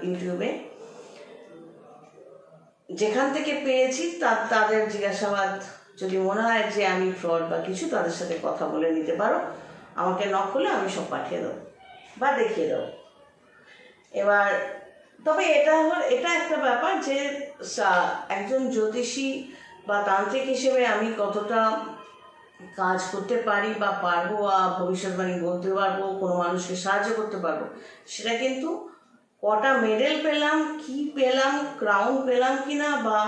ইউটিউবে যেখান থেকে পেয়েছি তাদের জিজ্ঞাসাবাদ যদি মনে হয় যে আমি ফ্রড বা কিছু, তাদের সাথে কথা বলে নিতে পারো, আমাকে নক করলে আমি সব পাঠিয়ে দেবো বা দেখিয়ে দেবো। এবার তবে এটা একটা ব্যাপার যে একজন জ্যোতিষী বা তান্ত্রিক হিসেবে আমি কতটা কাজ করতে পারি বা পারবো বা ভবিষ্যৎবাণী বলতে পারবো, কোনো মানুষকে সাহায্য করতে পারবো, সেটা কিন্তু কটা মেডেল পেলাম, কি পেলাম, ক্রাউন পেলাম কিনা, বা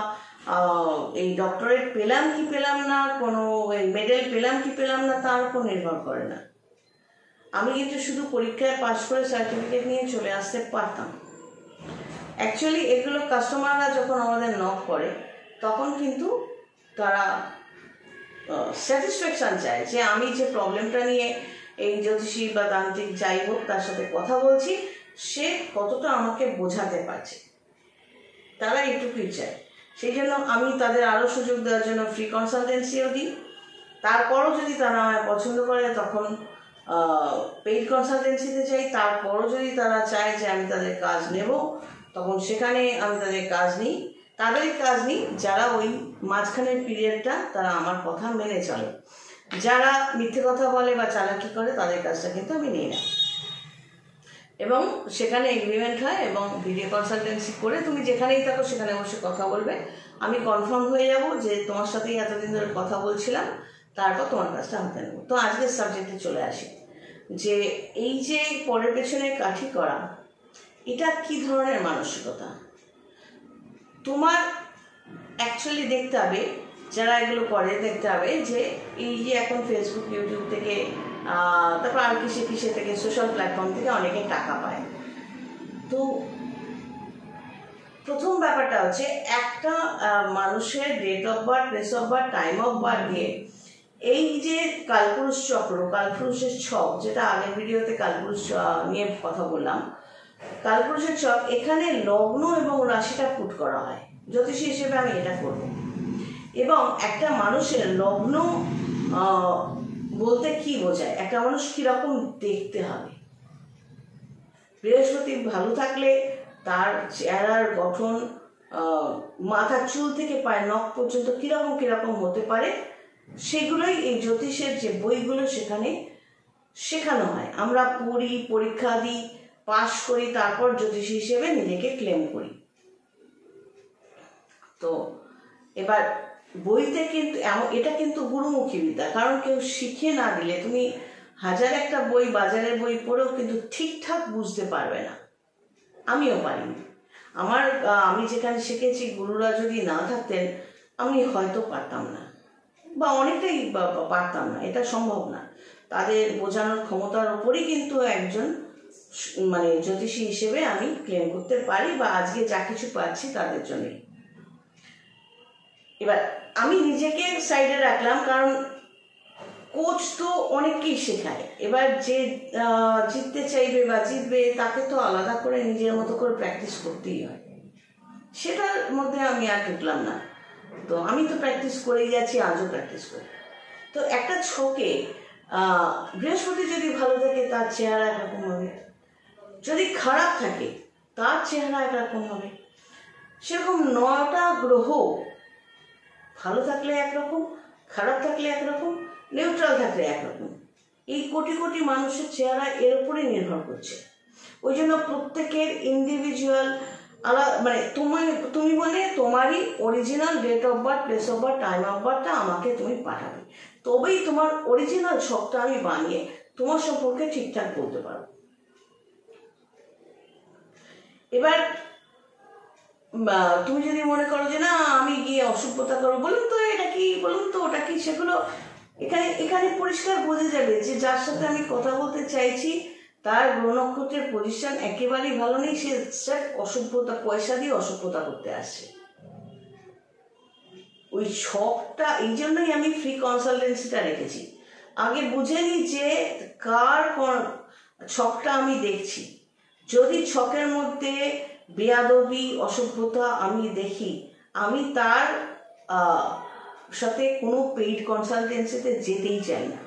এই ডক্টরেট পেলাম কি পেলাম না, কোনো মেডেল পেলাম কি পেলাম না, তার উপর নির্ভর করে না। আমি কিন্তু শুধু পরীক্ষায় পাশ করে সার্টিফিকেট নিয়ে চলে আসতে পারতাম। অ্যাকচুয়ালি এগুলো কাস্টমাররা যখন আমাদের নক করে তখন কিন্তু তারা স্যাটিসফ্যাকশান চায় যে আমি যে প্রবলেমটা নিয়ে এই জ্যোতিষী বা তান্ত্রিক যাই হোক তার সাথে কথা বলছি, সে কতটা আমাকে বোঝাতে পারছে, তারা এইটুকুই চায়। সেই জন্য আমি তাদের আরও সুযোগ দেওয়ার জন্য ফ্রি কনসালটেন্সিও দিই। তারপরও যদি তারা আমায় পছন্দ করে তখন পেইড কনসালটেন্সিতে যাই। তারপরও যদি তারা চায় যে আমি তাদের কাজ নেব, তখন সেখানে আমি তাদের কাজ নিই। তাদেরই কাজ নিই যারা ওই মাঝখানের পিরিয়ডটা তারা আমার কথা মেনে চলে। যারা মিথ্যে কথা বলে বা চালাকি করে তাদের কাজটা কিন্তু আমি নিই না, এবং সেখানে এগ্রিমেন্ট হয় এবং ভিডিও কনসালটেন্সি করে তুমি যেখানেই থাকো সেখানে বসে কথা বলবে। আমি কনফার্ম হয়ে যাব যে তোমার সাথেই এতদিন ধরে কথা বলছিলাম, তারপর তোমার কাজটা হাতে নেব। তো আজকের সাবজেক্টে চলে আসি যে এই যে পরের পেছনে কাঠি করা, এটা কি ধরনের মানসিকতা। তোমার অ্যাকচুয়ালি দেখতে হবে, যারা এগুলো করে দেখতে হবে যে এই যে এখন ফেসবুক, ইউটিউব থেকে তারপর আর কিসে থেকে, সোশ্যাল প্ল্যাটফর্ম থেকে অনেকে টাকা পায়। তো প্রথম ব্যাপারটা হচ্ছে একটা মানুষের date of birth, place of birth, time of birth দিয়ে এই যে কালপুরুষ চক্র, কালপুরুষের ছক, যেটা আগের ভিডিওতে কালপুরুষ নিয়ে কথা বললাম, কালপুরুষের ছক, এখানে লগ্ন এবং রাশিটা পুট করা হয়। জ্যোতিষী হিসেবে আমি এটা করব। এবং একটা মানুষের লগ্ন বলতে কি বোঝায়, একটা মানুষ কীরকম দেখতে হবে। বৃহস্পতি ভালো থাকলে তার চেহারার গঠন, মাথার চুল থেকে পায়ের নখ পর্যন্ত কীরকম হতে পারে, সেগুলোই এই জ্যোতিষের যে বইগুলো সেখানে শেখানো হয়। আমরা পড়ি, পরীক্ষা দিই, পাশ করি, তারপর জ্যোতিষী হিসেবে নিজেকে ক্লেম করি। তো এবার বইতে কিন্তু এটা কিন্তু গুরুমুখী বিদ্যা, কারণ কেউ শিখে না দিলে তুমি হাজার একটা বই, বাজারের বই পড়েও কিন্তু ঠিকঠাক বুঝতে পারবে না। আমিও পারিনি। আমি যেখানে শিখেছি গুরুরা যদি না থাকতেন আমি হয়তো পারতাম না, বা অনেকটাই পারতাম না, এটা সম্ভব না। তাদের বোঝানোর ক্ষমতার উপরই কিন্তু একজন মানে জ্যোতিষী হিসেবে আমি ক্লেম করতে পারি, বা আজকে যা কিছু পাচ্ছি তাদের জন্যই। এবার আমি নিজেকে সাইডে রাখলাম, কারণ কোচ তো অনেককেই শেখায়। এবার যে জিততে চাইবে বা জিতবে তাকে তো আলাদা করে নিজের মতো করে প্র্যাকটিস করতেই হয়, সেটার মধ্যে আমি আর ঢুকলাম না। তো আমি তো প্র্যাকটিস করেই যাচ্ছি, আজও প্র্যাকটিস করি। তো একটা ছকে বৃহস্পতি যদি ভালো থাকে তার চেহারা একরকম হবে, যদি খারাপ থাকে তার চেহারা একরকম হবে। সেরকম 9টা গ্রহ ভালো থাকলে একরকম, খারাপ থাকলে একরকম, নিউট্রাল থাকলে একরকম। এই কোটি কোটি মানুষের চেহারা এর উপরেই নির্ভর করছে। ওই জন্য প্রত্যেকের ইন্ডিভিজুয়াল আলাদা, মানে তুমি বলে তোমারই original date of birth, place of birth, time of বার্থটা আমাকে তুমি পাঠাবে, তবেই তোমার অরিজিনাল ছকটা আমি বানিয়ে তোমার সম্পর্কে ঠিকঠাক বলতে পারবো। এবার তুমি যদি মনে করো যে না আমি গিয়ে অসভ্যতা করবো, বলুন তো এটা কি, বলুন তো ওটা কি, সেগুলো এখানে পরিষ্কার বোঝা যাবে যে যার সাথে আমি কথা বলতে চাইছি তার গ্রহ নক্ষত্রের পজিশন একেবারেই ভালো নেই, সে স্রেফ অসভ্যতা, পয়সা দিয়ে অসভ্যতা করতে আসছে। ওই ছকটা, এই জন্যই আমি ফ্রি কনসালটেন্সিটা রেখেছি। আগে বুঝে নিই যে কার ছকটা আমি দেখছি। যদি ছকের মধ্যে বেয়াদবি, অসভ্যতা আমি দেখি, আমি তার সাথে কোনো পেইড কনসালটেন্সিতে যেতেই চাই না।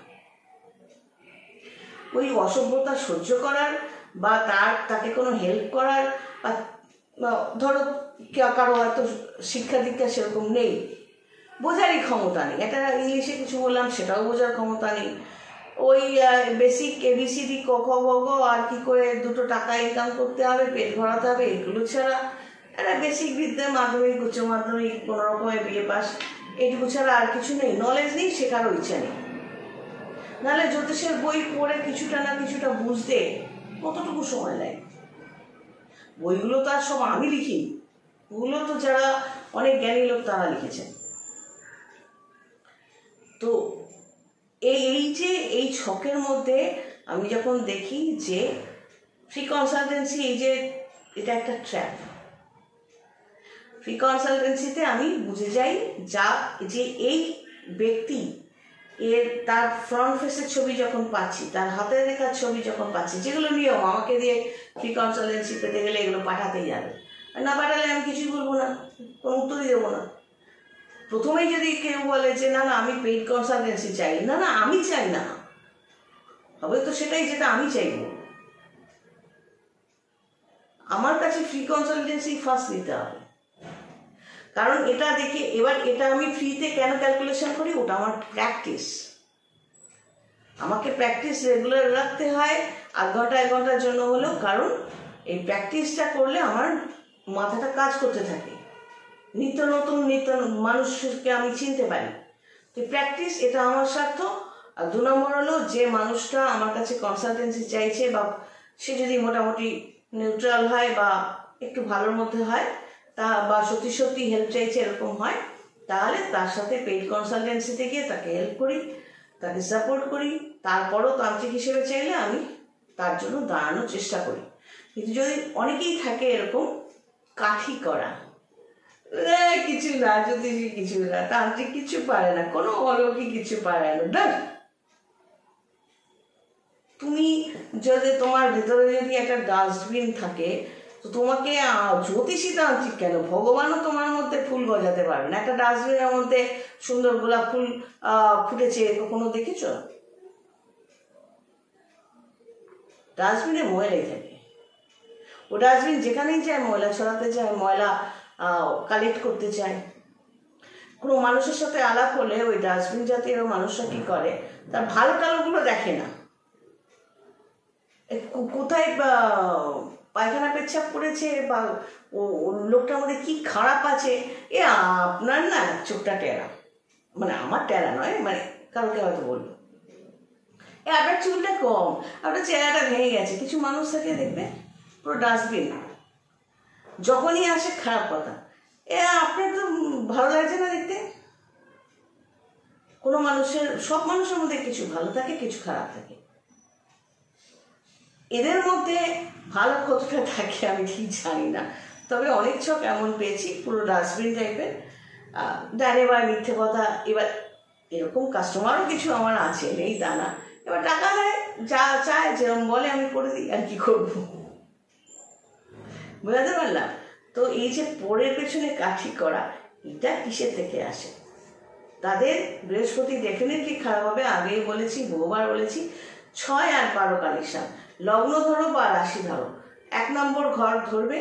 ওই অসভ্যতা সহ্য করার বা তাকে কোনো হেল্প করার বা ধরো কারো হয়তো শিক্ষা দীক্ষা সেরকম নেই, বোঝারই ক্ষমতা নেই, একটা ইংলিশে কিছু বললাম সেটাও বোঝার ক্ষমতা নেই, ওই বেসিক ABCD ক খ গ ঘ আর কি করে দুটো টাকা ইনকাম করতে হবে, পেট ভরাতে হবে, এগুলো ছাড়া একটা বেসিক বিদ্যা, মাধ্যমিক উচ্চ মাধ্যমিক কোনো রকমের BA পাস, এইটুকু ছাড়া আর কিছু নেই, নলেজ নেই, শেখারও ইচ্ছা নেই। নাহলে জ্যোতিষের বই পড়ে কিছুটা না কিছুটা বুঝতে কতটুকু সময় লাগে? বইগুলো তো আর সব আমি লিখিনি, ওগুলো তো যারা অনেক জ্ঞানী লোক তারা লিখেছেন। তো এই ছকের মধ্যে আমি যখন দেখি যে ফ্রি কনসালটেন্সি, এই যে এটা একটা ট্র্যাপ, ফ্রি কনসালটেন্সিতে আমি বুঝে যাই যে এই ব্যক্তি তার ফ্রন্ট ফেসের ছবি যখন পাচ্ছি, তার হাতের রেখার ছবি যখন পাচ্ছি, যেগুলো নিয়ম আমাকে দিয়ে ফ্রি কনসালটেন্সি পেতে গেলে এগুলো পাঠাতেই যাবে, আর না পাঠালে আমি কিছুই বলবো না, কোনো উত্তরই দেবো না। প্রথমেই যদি কেউ বলে যে না আমি পেইড কনসালটেন্সি চাই, না আমি চাই না, হবে তো সেটাই যেটা আমি চাইব। আমার কাছে ফ্রি কনসালটেন্সি ফার্স্ট নিতে হবে, কারণ এটা দেখে এবার এটা আমি ফ্রিতে কেন ক্যালকুলেশন করি, ওটা আমার প্র্যাকটিস, আমাকে প্র্যাকটিস রেগুলার রাখতে হয়, আধ ঘন্টা 1 ঘন্টার জন্য হলেও, কারণ এই প্র্যাকটিসটা করলে আমার মাথাটা কাজ করতে থাকে, নিত্য নতুন মানুষকে আমি চিনতে পারি। তো প্র্যাকটিস এটা আমার স্বার্থ। আর 2 নম্বর হলো যে মানুষটা আমার কাছে কনসালটেন্সি চাইছে বা সে যদি মোটামুটি নিউট্রাল হয় বা একটু ভালোর মধ্যে হয়, তা বা সত্যি হেল্প চাইছে এরকম হয়, তাহলে তার সাথে পেইড কনসালটেন্সিতে গিয়ে তাকে হেল্প করি, তাকে সাপোর্ট করি, তারপরও তান্ত্রিক হিসেবে চাইলে আমি তার জন্য দাঁড়ানোর চেষ্টা করি। কিন্তু যদি অনেকেই থাকে এরকম কাঠি করা, কিছু না, যদি কিছু না, তান্ত্রিক কিছু পারে না, কোনো অলৌকিক কিছু পারে না, তুমি যদি তোমার ভেতরে যদি একটা ডাস্টবিন থাকে, তো তোমাকে জ্যোতিষী তান্ত্রিক কেন, ভগবানও তোমার মধ্যে ফুল গজাতে পারবে না। একটা ডাস্টবিনের মধ্যে সুন্দর গোলাপ ফুল ফুটেছে, কখনো দেখেছো? ডাস্টবিনে ময়লাই থাকে, ও ডাস্টবিন যেখানেই যায় ময়লা ছড়াতে যায়, ময়লা কালেক্ট করতে চায়। কোনো মানুষের সাথে আলাপ হলে ওই ডাস্টবিন জাতীয় মানুষরা কি করে, তার ভালো টালোগুলো দেখে না, কোথায় পায়খানা পেচ্ছাপ করেছে বা লোকটার মধ্যে কি খারাপ আছে, আপনার না চোখটা টেরা, মানে আমার টেরা নয়, মানে কাউকে হয়তো বললো আপনার চুলটা কম, আপনার চেহারাটা ভেঙে গেছে। কিছু মানুষ থাকে দেখবে পুরো ডাস্টবিন, যখনই আসে খারাপ কথা, আপনার তো ভালো লাগছে না দেখতে। কোনো মানুষের, সব মানুষের মধ্যে কিছু ভালো থাকে, কিছু খারাপ থাকে, এদের মধ্যে ভালো কতটা থাকে আমি ঠিক জানি না, তবে অনেক ছক এমন পেয়েছি পুরো ডাস্টবিন টাইপের, ডানে বা মিথ্যে কথা। এবার এরকম কাস্টমারও কিছু আমার আছে, নেই তা না, এবার টাকা দেয়, যা চায় যেরকম বলে আমি করে দিই, আর কি করবো, বুঝাতে পারলাম? তো এই যে পরের পেছনে কাঠি করা, এটা কিসের থেকে আসে? তাদের বৃহস্পতি ডেফিনেটলি খারাপ হবে, আগেই বলেছি, বহুবার বলেছি। 6 আর 12 কানেকশন, লগ্ন ধরো বা রাশি ধরো, 1 নম্বর ঘর ধরবে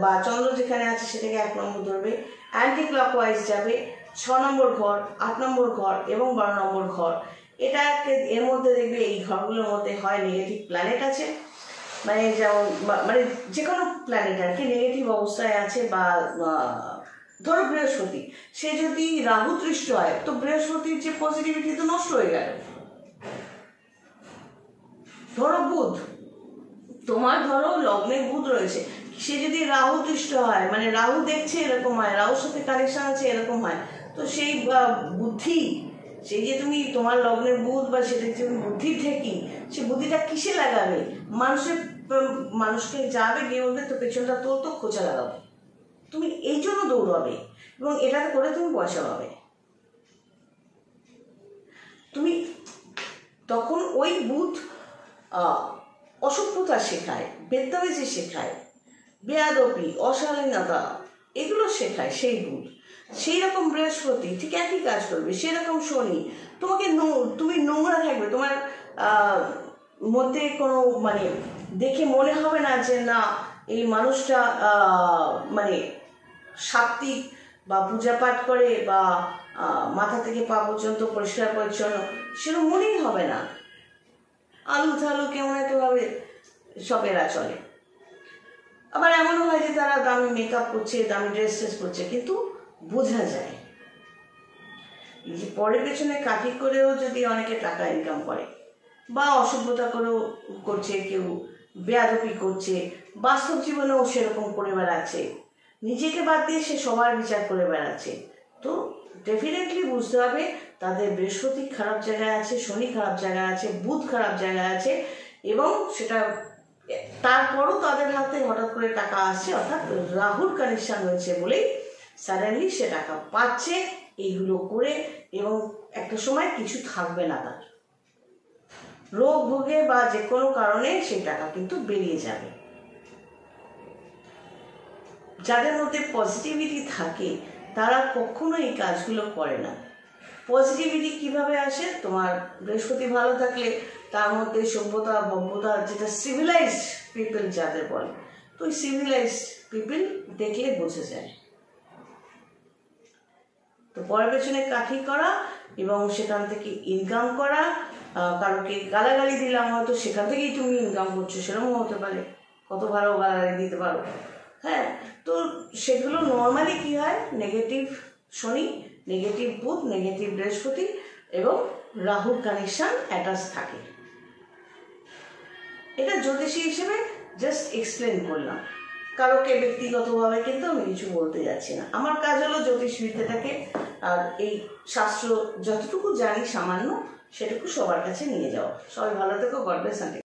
বা চন্দ্র যেখানে আছে সেটাকে 1 নম্বর ধরবে, অ্যান্টি ক্লকওয়াইজ যাবে, 6 নম্বর ঘর, 8 নম্বর ঘর এবং 12 নম্বর ঘর। এটাকে এর মধ্যে দেখবে এই ঘরগুলোর মধ্যে হয় নেগেটিভ প্ল্যানেট আছে, মানে যেমন মানে যে কোনো প্ল্যানেট আর কি নেগেটিভ অবস্থায় আছে, বা ধরো বৃহস্পতি, সে যদি রাহু দৃষ্ট হয় তো বৃহস্পতির যে পজিটিভিটি তো নষ্ট হয়ে গেল। ধরো বুধ, তোমার ধরো লগ্নে বুধ রয়েছে, সে যদি রাহু দৃষ্ট হয়, মানে রাহু দেখছে এরকম হয়, রাহুর সাথে কানেকশন আছে এরকম হয়, তো সেই বুদ্ধি, সেই যে তুমি তোমার লগ্নের বুধ বা সেটা তুমি বুদ্ধির থেকে, সে বুদ্ধিটা কিসে লাগাবে? মানুষকে যাবে গিয়ে বলবে তো পেছনটা তোর তো খোঁচা লাগাবে, তুমি এই জন্য দৌড়াবে এবং এটাতে করে তুমি পয়সা পাবে। তুমি তখন ওই বুধ অসভ্যতা শেখায়, বেত্তাবেজি শেখায়, বেয়াদবি, অশালীনতা, এগুলো শেখায় সেই বুধ। সেই রকম বৃহস্পতি ঠিক একই কাজ করবে, সেরকম শনি তোমাকে, তুমি নোংরা থাকবে, তোমার মধ্যে কোনো মানে দেখে মনে হবে না যে না এই মানুষটা মানে সাত্বিক বা পূজা পাঠ করে বা মাথা থেকে পা পর্যন্ত পরিষ্কার পরিচ্ছন্ন, সেরকম মনেই হবে না। আলু থালু কেমন একটা ভাবে সব এরা চলে। আবার এমনও হয় যে তারা দামি মেকআপ করছে, দামি ড্রেস ট্রেস করছে, কিন্তু বোঝা যায়। এই যে পরের পেছনে কাঠি করেও যদি অনেকে টাকা ইনকাম করে বা অসভ্যতা করেও করছে, কেউ বেয়াদবি করছে, বাস্তব জীবনেও সেরকম করে বেড়াচ্ছে, নিজেকে বাদ দিয়ে সে সবার বিচার করে বেড়াচ্ছে, তো ডেফিনেটলি বুঝতে হবে তাদের বৃহস্পতি খারাপ জায়গায় আছে, শনি খারাপ জায়গায় আছে, বুধ খারাপ জায়গায় আছে, এবং সেটা তারপরও তাদের হাতে হঠাৎ করে টাকা আসছে, অর্থাৎ রাহুর কানেকশন হয়েছে বলেই সাডেনলি সে টাকা পাচ্ছে এইগুলো করে, এবং একটা সময় কিছু থাকবে না, তার রোগ ভোগে বা যে কোনো কারণে সেই টাকা কিন্তু বেরিয়ে যাবে। যাদের মধ্যে পজিটিভিটি থাকে তারা কখনো এই কাজগুলো করে না। পজিটিভিটি কিভাবে আসে? তোমার বৃহস্পতি ভালো থাকলে তার মধ্যে সভ্যতা ভব্যতা, যেটা সিভিলাইজড পিপল যাদের বলে, তো ওই সিভিলাইজড পিপল দেখলে বোঝা যায়। তো পরের পেছনে কাঠি করা এবং সেখান থেকে ইনকাম করা, কারোকে গালাগালি দিলাম হয়তো সেখান থেকেই তুমি ইনকাম করছো, সেরকমও হতে পারে, কত ভালো গালাগালি দিতে পারো। হ্যাঁ, তো সেগুলো নর্মালি কি হয়, নেগেটিভ শনি, নেগেটিভ বুধ, নেগেটিভ বৃহস্পতি এবং রাহুর কানেকশন অ্যাটাচ থাকে। এটা জ্যোতিষী হিসেবে জাস্ট এক্সপ্লেন করলাম, কারোকে ব্যক্তিগতভাবে কিন্তু আমি কিছু বলতে যাচ্ছি না। আমার কাজ হলো জ্যোতিষবিদ্যাটাকে আর এই শাস্ত্র যতটুকু জানি সামান্য সেটুকু সবার কাছে নিয়ে যাওয়া। সবাই ভালো থেকো, গড ব্লেস।